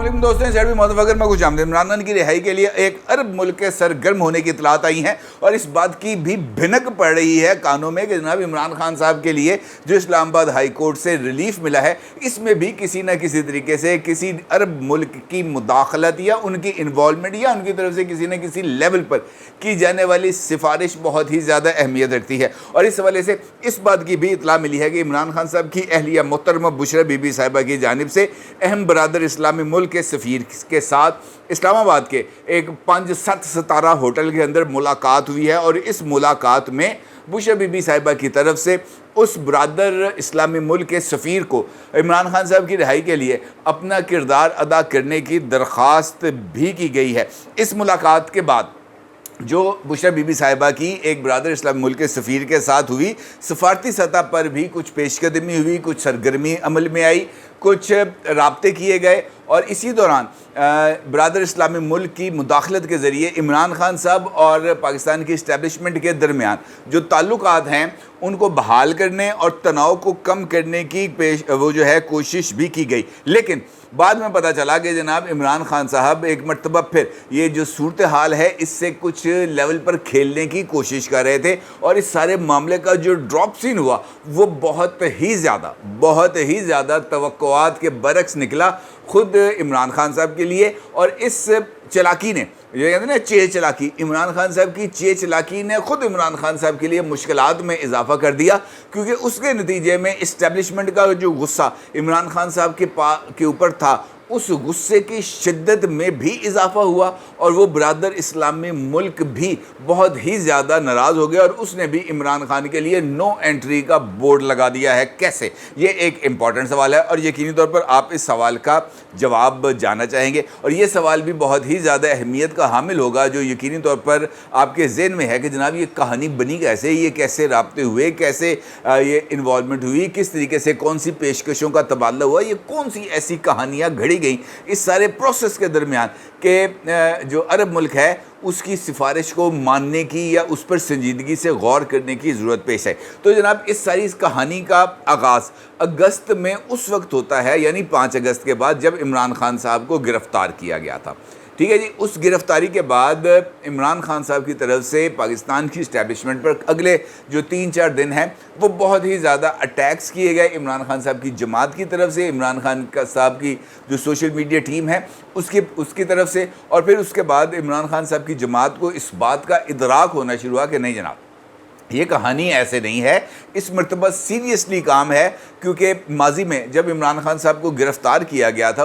अस्सलाम दोस्तों, शहर मुतफक्र में खुश आमदीद। इमरान खान की रिहाई के लिए एक अरब मुल्क के सरगर्म होने की इतलात आई हैं और इस बात की भी भिनक पड़ रही है कानों में कि जनाब इमरान खान साहब के लिए जो इस्लामाबाद हाई कोर्ट से रिलीफ मिला है, इसमें भी किसी न किसी तरीके से किसी अरब मुल्क की मुदाखलत या उनकी इन्वॉल्वमेंट या उनकी तरफ से किसी न किसी लेवल पर की जाने वाली सिफारिश बहुत ही ज़्यादा अहमियत रखती है। और इस हवाले से इस बात की भी इतला मिली है कि इमरान खान साहब की अहलिया मोहतरमा बुशरा बीबी साहिबा की जानिब से अहम बरादर इस्लामी मुल्क के सफ़ीर के साथ इस्लामाबाद के एक 5-7 सितारा होटल के अंदर मुलाकात हुई है। और इस मुलाकात में बुशरा बीबी साहिबा की तरफ से उस बरादर इस्लामी मुल्क के सफ़ीर को इमरान खान साहब की रिहाई के लिए अपना किरदार अदा करने की दरख्वास्त भी की गई है। इस मुलाकात के बाद जो बुशरा बीबी साहिबा की एक बरादर इस्लामी मुल्क के सफ़ीर के साथ हुई, सफारती सतह पर भी कुछ पेशकदमी हुई, कुछ सरगर्मी अमल में आई, कुछ राब्ते किए गए। और इसी दौरान बरादर इस्लामी मुल्क की मुदाखलत के ज़रिए इमरान खान साहब और पाकिस्तान की इस्टेब्लिशमेंट के दरमियान जो ताल्लुकात हैं उनको बहाल करने और तनाव को कम करने की कोशिश भी की गई। लेकिन बाद में पता चला कि जनाब इमरान खान साहब एक मरतबा फिर ये जो सूरत हाल है इससे कुछ लेवल पर खेलने की कोशिश कर रहे थे और इस सारे मामले का जो ड्रॉप सीन हुआ वो बहुत ही ज़्यादा तवक्कुआत के बरक्स निकला खुद इमरान खान साहब के लिए। और इस चलाकी ने, ये कहते हैं ना चे चलाकी, इमरान खान साहब की चे चलाकी ने खुद इमरान खान साहब के लिए मुश्किलात में इजाफा कर दिया, क्योंकि उसके नतीजे में इस्टेब्लिशमेंट का जो गुस्सा इमरान खान साहब के ऊपर था उस गुस्से की शिद्दत में भी इजाफा हुआ और वो बरादर इस्लामी मुल्क भी बहुत ही ज़्यादा नाराज़ हो गया और उसने भी इमरान खान के लिए नो एंट्री का बोर्ड लगा दिया है। कैसे? ये एक इम्पॉर्टेंट सवाल है और यकीनी तौर पर आप इस सवाल का जवाब जानना चाहेंगे और ये सवाल भी बहुत ही ज़्यादा अहमियत का हामिल होगा जो यकीनी तौर पर आपके ज़हन में है कि जनाब ये कहानी बनी कैसे, ये कैसे राब्ते हुए, कैसे ये इन्वॉल्वमेंट हुई, किस तरीके से कौन सी पेशकशों का तबादला हुआ, ये कौन सी ऐसी कहानियाँ घड़ी गई इस सारे प्रोसेस के दरमियान कि जो अरब मुल्क है उसकी सिफारिश को मानने की या उस पर संजीदगी से गौर करने की ज़रूरत पेश है। तो जनाब इस सारी कहानी का आगाज़ अगस्त में उस वक्त होता है, यानी 5 अगस्त के बाद, जब इमरान खान साहब को गिरफ़्तार किया गया था। ठीक है जी। उस गिरफ़्तारी के बाद इमरान खान साहब की तरफ से पाकिस्तान की इस्टेब्लिशमेंट पर अगले जो 3-4 दिन हैं वो बहुत ही ज़्यादा अटैक्स किए गए इमरान खान साहब की जमात की तरफ से, इमरान खान साहब की जो सोशल मीडिया टीम है उसकी तरफ से। और फिर उसके बाद इमरान खान साहब की जमात को इस बात का इदराक होना शुरू हुआ कि नहीं जनाब ये कहानी ऐसे नहीं है, इस मरतबा सीरियसली काम है। क्योंकि माजी में जब इमरान खान साहब को गिरफ़्तार किया गया था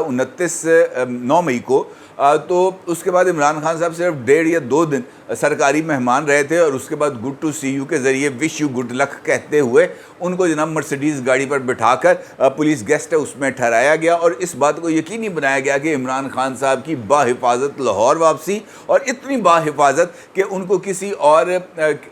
9 मई को, तो उसके बाद इमरान खान साहब सिर्फ 1.5 या 2 दिन सरकारी मेहमान रहे थे और उसके बाद गुड टू सी यू के ज़रिए विश यू गुड लक कहते हुए उनको जनाब मर्सिडीज़ गाड़ी पर बिठाकर पुलिस गेस्ट है उसमें ठहराया गया और इस बात को यकीनी बनाया गया कि इमरान खान साहब की बाहिफाजत लाहौर वापसी, और इतनी बाहिफाजत कि उनको किसी और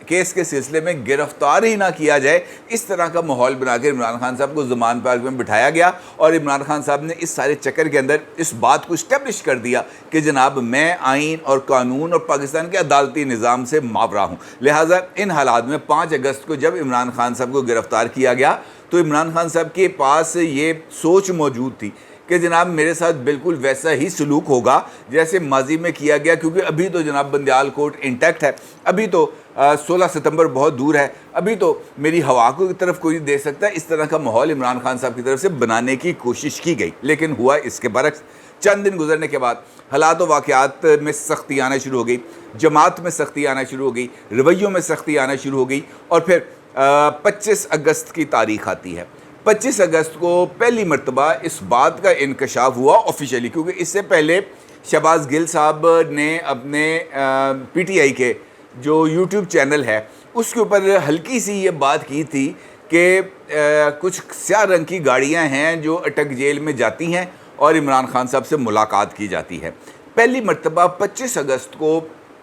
केस के सिलसिले में गिरफ़्तार ही ना किया जाए, इस तरह का माहौल बनाकर इमरान खान साहब को ज़मान पार्क में बिठाया गया। और इमरान खान साहब ने इस सारे चक्कर के अंदर इस बात को इस्टेब्लिश कर दिया कि जनाब मैं आइन और कानून और पाकिस्तान के अदालती निज़ाम से मावरा हूँ। लिहाजा इन हालात में 5 अगस्त को जब इमरान खान साहब को गिरफ़्तार किया गया तो इमरान खान साहब के पास ये सोच मौजूद थी कि जनाब मेरे साथ बिल्कुल वैसा ही सलूक होगा जैसे माजी में किया गया, क्योंकि अभी तो जनाब बंदियाल कोर्ट इंटैक्ट है, अभी तो 16 सितंबर बहुत दूर है, अभी तो मेरी हवा को की तरफ कोई नहीं दे सकता। इस तरह का माहौल इमरान खान साहब की तरफ से बनाने की कोशिश की गई, लेकिन हुआ इसके बरक्स। चंद दिन गुजरने के बाद हालात व वाक़यात में सख्ती आना शुरू हो गई, जमात में सख्ती आना शुरू हो गई, रवैयों में सख्ती आना शुरू हो गई। और फिर 25 अगस्त की तारीख़ आती है। 25 अगस्त को पहली मरतबा इस बात का इंकशाफ हुआ ऑफिशियली, क्योंकि इससे पहले शहबाज गिल साहब ने अपने PTI के जो YouTube चैनल है उसके ऊपर हल्की सी ये बात की थी कि कुछ स्याह रंग की गाड़ियां हैं जो अटक जेल में जाती हैं और इमरान खान साहब से मुलाकात की जाती है। पहली मरतबा 25 अगस्त को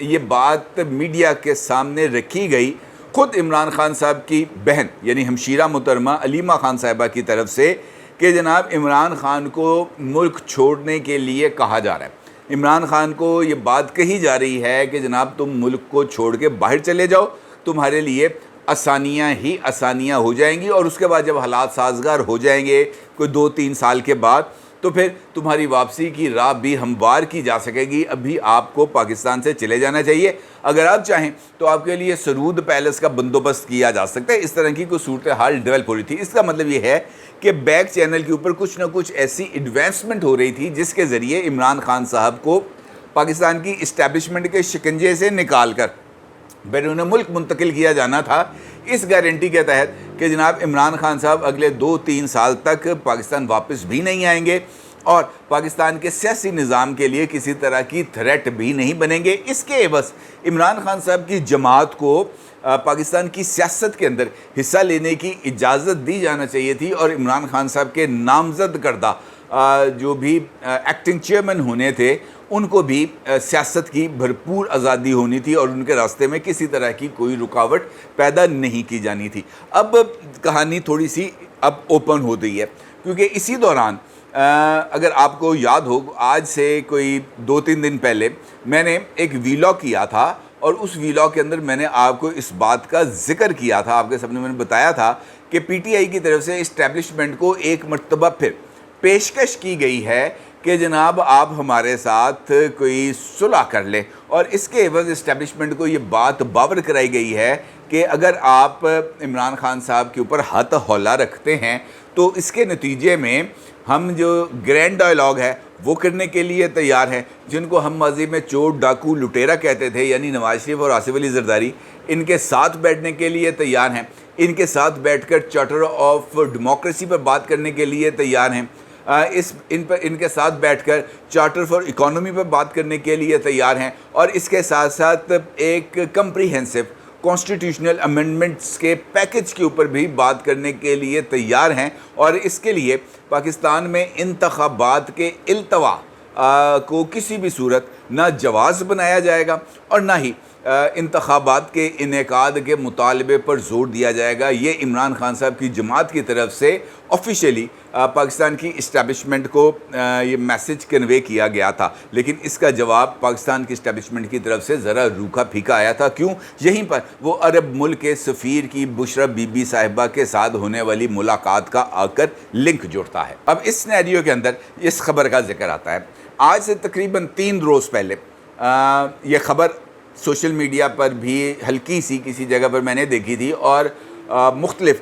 ये बात मीडिया के सामने रखी गई खुद इमरान खान साहब की बहन यानी हमशीरा मोहतरमा अलीमा खान साहिबा की तरफ से कि जनाब इमरान खान को मुल्क छोड़ने के लिए कहा जा रहा है। इमरान खान को ये बात कही जा रही है कि जनाब तुम मुल्क को छोड़ के बाहर चले जाओ, तुम्हारे लिए आसानियाँ ही आसानियाँ हो जाएंगी और उसके बाद जब हालात साजगार हो जाएंगे कोई 2-3 साल के बाद تو پھر تمہاری واپسی کی راہ بھی ہموار کی جا سکے گی. ابھی آپ کو پاکستان سے چلے جانا چاہیے. اگر آپ چاہیں تو آپ کے لیے سرود پیلس کا بندوبست کیا جا سکتا ہے. اس طرح کی کوئی صورتحال ڈیولپ ہو رہی تھی. اس کا مطلب یہ ہے کہ بیک چینل کے اوپر کچھ نہ کچھ ایسی ایڈوانسمنٹ ہو رہی تھی جس کے ذریعے عمران خان صاحب کو پاکستان کی اسٹیبلشمنٹ کے شکنجے سے نکال کر بیرون ملک منتقل کیا جانا تھا، اس گارنٹی کے تحت کہ جناب عمران خان صاحب اگلے 2-3 سال تک پاکستان واپس بھی نہیں آئیں گے اور پاکستان کے سیاسی نظام کے لیے کسی طرح کی تھریٹ بھی نہیں بنیں گے. اس کے عوض عمران خان صاحب کی جماعت کو پاکستان کی سیاست کے اندر حصہ لینے کی اجازت دی جانا چاہیے تھی اور عمران خان صاحب کے نامزد کردہ جو بھی ایکٹنگ چیئرمین ہونے تھے ان کو بھی سیاست کی بھرپور آزادی ہونی تھی اور ان کے راستے میں کسی طرح کی کوئی رکاوٹ پیدا نہیں کی جانی تھی. اب کہانی تھوڑی سی اب اوپن ہو گئی ہے کیونکہ اسی دوران اگر آپ کو یاد ہو آج سے کوئی 2-3 دن پہلے میں نے ایک ویلاگ کیا تھا اور اس ویلاگ کے اندر میں نے آپ کو اس بات کا ذکر کیا تھا، آپ کے سامنے میں نے بتایا تھا کہ پی ٹی آئی کی طرف سے اسٹیبلشمنٹ کو ایک مرتبہ پھر پیشکش کی گئی ہے کہ جناب آپ ہمارے ساتھ کوئی صلح کر لیں، اور اس کے عوض اسٹیبلشمنٹ کو یہ بات باور کرائی گئی ہے کہ اگر آپ عمران خان صاحب کے اوپر ہاتھ ہولا رکھتے ہیں تو اس کے نتیجے میں ہم جو گرینڈ ڈائیلاگ ہے وہ کرنے کے لیے تیار ہیں. جن کو ہم ماضی میں چور ڈاکو لٹیرا کہتے تھے یعنی نواز شریف اور آصف علی زرداری، ان کے ساتھ بیٹھنے کے لیے تیار ہیں، ان کے ساتھ بیٹھ کر چارٹر آف ڈیموکریسی پر بات کرنے کے لیے تیار ہیں، ان کے ساتھ بیٹھ کر چارٹر فار اکانومی پر بات کرنے کے لیے تیار ہیں، اور اس کے ساتھ ساتھ ایک کمپریہنسو کانسٹیٹیوشنل امینڈمنٹس کے پیکج کے اوپر بھی بات کرنے کے لیے تیار ہیں. اور اس کے لیے پاکستان میں انتخابات کے التوا کو کسی بھی صورت نہ جواز بنایا جائے گا اور نہ ہی انتخابات کے انعقاد کے مطالبے پر زور دیا جائے گا. یہ عمران خان صاحب کی جماعت کی طرف سے آفیشیلی پاکستان کی اسٹیبلشمنٹ کو یہ میسج کنوے کیا گیا تھا، لیکن اس کا جواب پاکستان کی اسٹیبلشمنٹ کی طرف سے ذرا روکھا پھیکا آیا تھا. کیوں؟ یہیں پر وہ عرب ملک کے سفیر کی بشرا بی بی صاحبہ کے ساتھ ہونے والی ملاقات کا آ کر لنک جڑتا ہے. اب اس سینیریو کے اندر اس خبر کا ذکر آتا ہے. آج سے تقریباً 3 روز پہلے یہ خبر سوشل میڈیا پر بھی ہلکی سی کسی جگہ پر میں نے دیکھی تھی، اور مختلف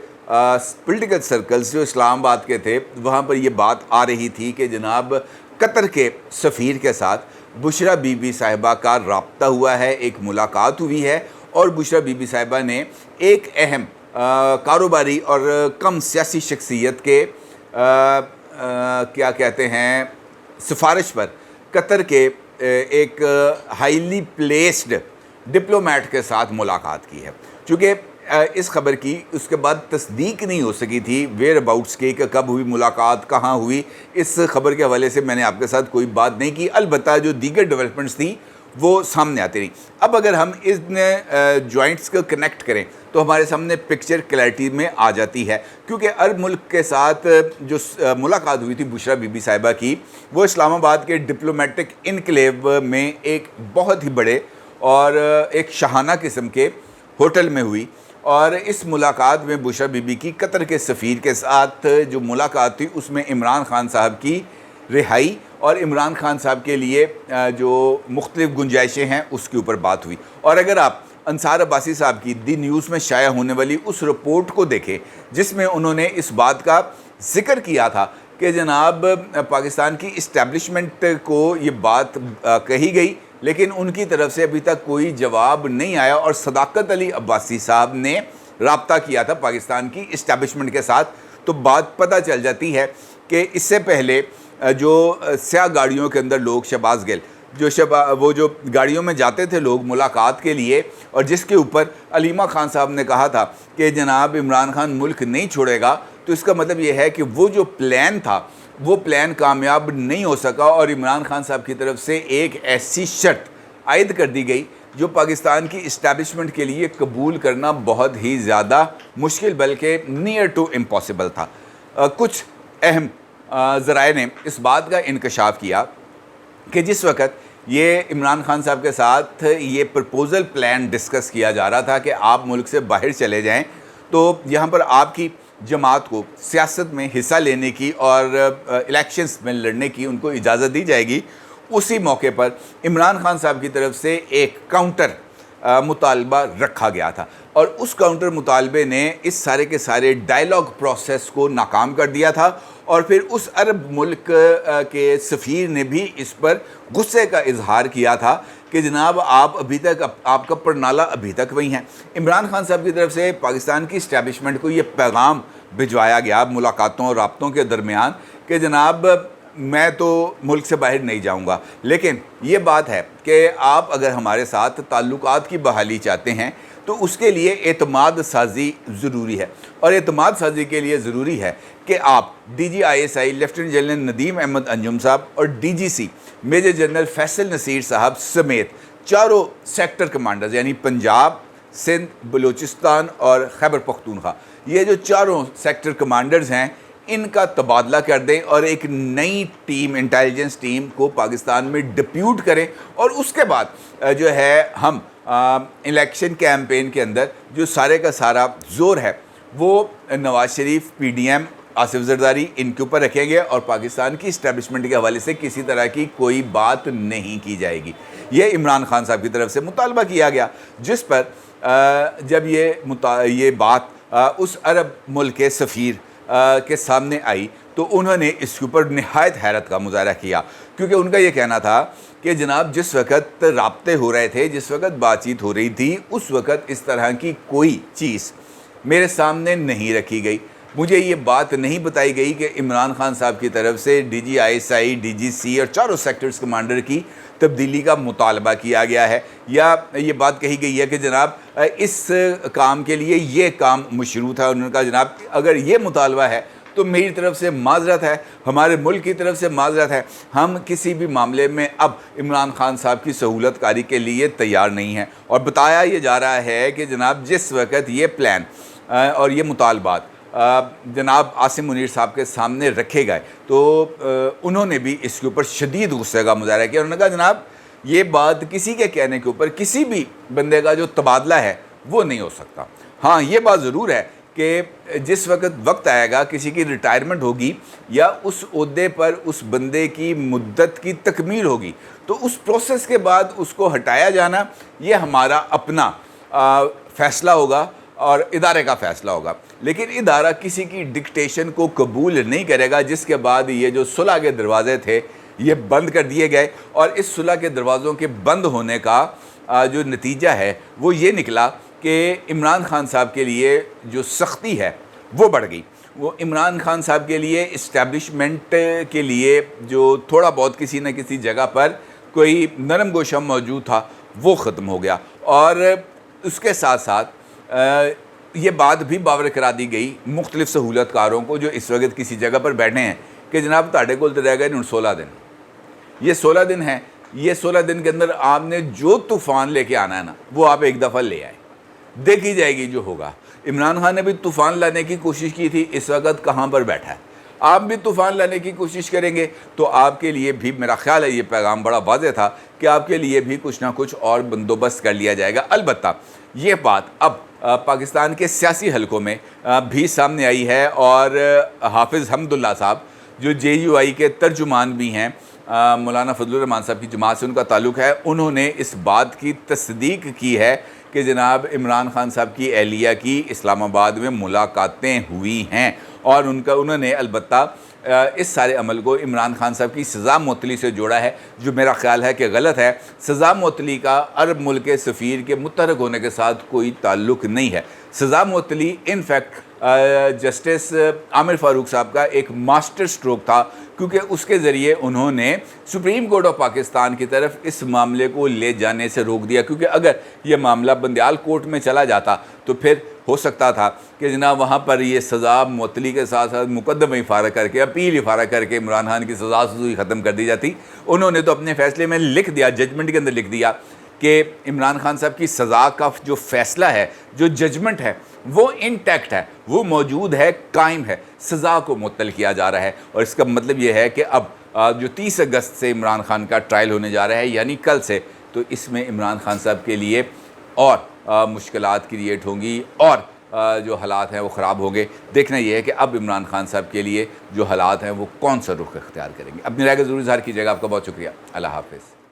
پولیٹیکل سرکلز جو اسلام آباد کے تھے وہاں پر یہ بات آ رہی تھی کہ جناب قطر کے سفیر کے ساتھ بشرا بی بی صاحبہ کا رابطہ ہوا ہے، ایک ملاقات ہوئی ہے، اور بشرا بی بی صاحبہ نے ایک اہم کاروباری اور کم سیاسی شخصیت کے کیا کہتے ہیں سفارش پر قطر کے ایک ہائیلی پلیسڈ ڈپلومیٹ کے ساتھ ملاقات کی ہے. چونکہ اس خبر کی اس کے بعد تصدیق نہیں ہو سکی تھی ویئر اباؤٹس کی کہ کب ہوئی ملاقات، کہاں ہوئی. اس خبر کے حوالے سے میں نے آپ کے ساتھ کوئی بات نہیں کی، البتہ جو دیگر ڈیولپمنٹس تھیں وہ سامنے آتی رہیں. اب اگر ہم ان جوائنٹس کو کنیکٹ کریں تو ہمارے سامنے پکچر کلیئرٹی میں آ جاتی ہے، کیونکہ عرب ملک کے ساتھ جو ملاقات ہوئی تھی بشرا بی بی صاحبہ کی وہ اسلام آباد کے ڈپلومیٹک انکلیو میں ایک بہت ہی بڑے اور ایک شاہانہ قسم کے ہوٹل میں ہوئی. اور اس ملاقات میں بشرا بی بی کی قطر کے سفیر کے ساتھ جو ملاقات تھی اس میں عمران خان صاحب کی رہائی اور عمران خان صاحب کے لیے جو مختلف گنجائشیں ہیں اس کے اوپر بات ہوئی. اور اگر آپ انصار عباسی صاحب کی دی نیوز میں شائع ہونے والی اس رپورٹ کو دیکھیں جس میں انہوں نے اس بات کا ذکر کیا تھا کہ جناب پاکستان کی اسٹیبلشمنٹ کو یہ بات کہی گئی لیکن ان کی طرف سے ابھی تک کوئی جواب نہیں آیا، اور صداقت علی عباسی صاحب نے رابطہ کیا تھا پاکستان کی اسٹیبلشمنٹ کے ساتھ. تو بات پتہ چل جاتی ہے کہ اس سے پہلے جو سیاہ گاڑیوں کے اندر لوگ شہباز گل وہ جو گاڑیوں میں جاتے تھے لوگ ملاقات کے لیے، اور جس کے اوپر علیمہ خان صاحب نے کہا تھا کہ جناب عمران خان ملک نہیں چھوڑے گا، تو اس کا مطلب یہ ہے کہ وہ جو پلان تھا وہ پلان کامیاب نہیں ہو سکا، اور عمران خان صاحب کی طرف سے ایک ایسی شرط عائد کر دی گئی جو پاکستان کی اسٹیبلشمنٹ کے لیے قبول کرنا بہت ہی زیادہ مشکل بلکہ نیئر ٹو امپاسبل تھا. کچھ اہم ذرائع نے اس بات کا انکشاف کیا کہ جس وقت یہ عمران خان صاحب کے ساتھ یہ پرپوزل پلان ڈسکس کیا جا رہا تھا کہ آپ ملک سے باہر چلے جائیں، تو یہاں پر آپ کی जमात को सियासत में हिस्सा लेने की और इलेक्शंस में लड़ने की उनको इजाज़त दी जाएगी, उसी मौके पर इमरान खान साहब की तरफ से एक काउंटर मुतालबा रखा गया था और उस काउंटर मुतालबे ने इस सारे के सारे डायलॉग प्रोसेस को नाकाम कर दिया था और फिर उस अरब मुल्क के सफ़ीर ने भी इस पर गुस्से का इजहार किया था कि जनाब आप अभी तक आपका परनाला अभी तक वही हैं। इमरान खान साहब की तरफ से पाकिस्तान की इस्टेब्लिशमेंट को ये पैगाम भिजवाया गया मुलाकातों और राब्तों के दरमियान कि जनाब मैं तो मुल्क से बाहर नहीं जाऊंगा, लेकिन ये बात है कि आप अगर हमारे साथ ताल्लुकात की बहाली चाहते हैं तो उसके लिए एतमाद साजी ज़रूरी है और एतमाद साजी के लिए ज़रूरी है कि आप DGISI lieutenant general Nadeem Ahmed Anjum साहब और DGC major general Faisal Naseer साहब समेत चारों सेक्टर कमांडर्स यानी पंजाब, सिंध, बलूचिस्तान और खैबर पख्तूनख्वा, ये जो चारों सेक्टर कमांडर्स हैं इनका तबादला कर दें और एक नई टीम, इंटेलिजेंस टीम को पाकिस्तान में डिप्यूट करें और उसके बाद जो है हम इलेक्शन कैंपेन के अंदर जो सारे का सारा ज़ोर है वो नवाज शरीफ, PDM, आसिफ जरदारी इनके ऊपर रखेंगे और पाकिस्तान की इस्टेब्लिशमेंट के हवाले से किसी तरह की कोई बात नहीं की जाएगी। ये इमरान खान साहब की तरफ से मुतालबा किया गया, जिस पर जब ये बात उस अरब मुल्क के सफ़ीर के सामने आई तो उन्होंने इसके ऊपर निहायत हैरत का मुजाहरा किया, क्योंकि उनका ये कहना था कि जनाब जिस वक़्त राब्ते हो रहे थे, जिस वक़्त बातचीत हो रही थी, उस वक़्त इस तरह की कोई चीज़ मेरे सामने नहीं रखी गई। मुझे ये बात नहीं बताई गई कि इमरान खान साहब की तरफ से DGISI, DGC और चारों सेक्टर्स कमांडर की तब्दीली का मुतालबा किया गया है या ये बात कही गई है कि जनाब इस काम के लिए ये काम मशरूत है। उन्होंने कहा जनाब अगर ये मुतालबा है तो मेरी तरफ से माजरत है, हमारे मुल्क की तरफ से माजरत है, हम किसी भी मामले में अब इमरान खान साहब की सहूलत कारी के लिए तैयार नहीं हैं। और बताया ये जा रहा है कि जनाब जिस वक़्त ये प्लान और ये मुतालबात जनाब आसिम मुनीर साहब के सामने रखे गए तो उन्होंने भी इसके ऊपर शदीद गुस्से का मुजाहरा किया। उन्होंने कहा जनाब ये बात किसी के कहने के ऊपर किसी भी बंदे का जो तबादला है वो नहीं हो सकता। हाँ, ये बात ज़रूर है कि जिस वक्त आएगा किसी की रिटायरमेंट होगी या उस ओहदे पर उस बंदे की मुद्दत की तकमील होगी तो उस प्रोसेस के बाद उसको हटाया जाना ये हमारा अपना फ़ैसला होगा और इदारे का फ़ैसला होगा, लेकिन इदारा किसी की डिक्टेशन को कबूल नहीं करेगा। जिसके बाद ये जो सुलह के दरवाज़े थे ये बंद कर दिए गए और इस सुलह के दरवाज़ों के बंद होने का जो नतीजा है वो ये निकला कि इमरान खान साहब के लिए जो सख्ती है वो बढ़ गई। वो इमरान खान साहब के लिए इस्टेब्लिशमेंट के लिए जो थोड़ा बहुत किसी न किसी जगह पर कोई नरम गोशम मौजूद था वो ख़त्म हो गया और उसके साथ साथ ये बात भी बावर करा दी गई मुख्तलिफ़ सहूलतकारों को जो इस वक्त किसी जगह पर बैठे हैं कि जनाब ताड़े को रह गए 16 दिन। ये 16 दिन हैं, ये 16 दिन के अंदर आपने जो तूफ़ान लेके आना है ना वो आप एक दफ़ा ले आए, देखी जाएगी जो होगा। इमरान खान ने भी तूफ़ान लाने की कोशिश की थी, इस वक्त कहाँ पर बैठा है। आप भी तूफ़ान लाने की कोशिश करेंगे तो आपके लिए भी मेरा ख्याल है ये पैगाम बड़ा वाज़ेह था कि आपके लिए भी कुछ ना कुछ और बंदोबस्त कर लिया जाएगा। अलबत्ता ये बात अब पाकिस्तान के सियासी हलकों में भी सामने आई है और हाफिज़ हमदुल्ला साहब जो JUI के तर्जुमान भी हैं, मौलाना फजलुर रहमान साहब की जमात से उनका ताल्लुक़ है, उन्होंने इस बात की तस्दीक की है कि जनाब इमरान खान साहब की एहलिया की इस्लामाबाद में मुलाकातें हुई हैं और उन्होंने अलबत्ता इस सारे अमल को इमरान खान साहब की सज़ा मुअत्तली से जोड़ा है, जो मेरा ख़्याल है कि गलत है। सज़ा मुअत्तली का अरब मुल्क के सफ़ीर के मुतहरक होने के साथ कोई ताल्लुक़ नहीं है। सज़ा मुअत्तली इनफैक्ट जस्टिस आमिर फ़ारूक साहब का एक मास्टर स्ट्रोक था, क्योंकि उसके ज़रिए उन्होंने सुप्रीम कोर्ट ऑफ पाकिस्तान की तरफ इस मामले को ले जाने से रोक दिया, क्योंकि अगर यह मामला बंदियाल कोर्ट में चला जाता तो फिर हो सकता था कि जनाब वहाँ पर ये सज़ा मुअत्तली के साथ साथ मुकदमा इफ़ारा करके, अपील इफ़ारा करके इमरान खान की सज़ा सुज़ी ख़त्म कर दी जाती। उन्होंने तो अपने फ़ैसले में लिख दिया, जजमेंट के अंदर लिख दिया कि इमरान खान साहब की सज़ा का जो फ़ैसला है, जो जजमेंट है वो इंटैक्ट है, वो मौजूद है, कायम है, सज़ा को मुअत्तल किया जा रहा है। और इसका मतलब ये है कि अब जो 30 अगस्त से इमरान खान का ट्रायल होने जा रहा है, यानी कल से, तो इसमें इमरान खान साहब के लिए और मुश्किलात क्रिएट होंगी और جو حالات ہیں وہ خراب ہوں گے. دیکھنا یہ ہے کہ اب عمران خان صاحب کے لیے جو حالات ہیں وہ کون سا رخ اختیار کریں گے. اپنی رائے کو ضرور اظہار کیجیے گا. آپ کا بہت شکریہ. اللہ حافظ.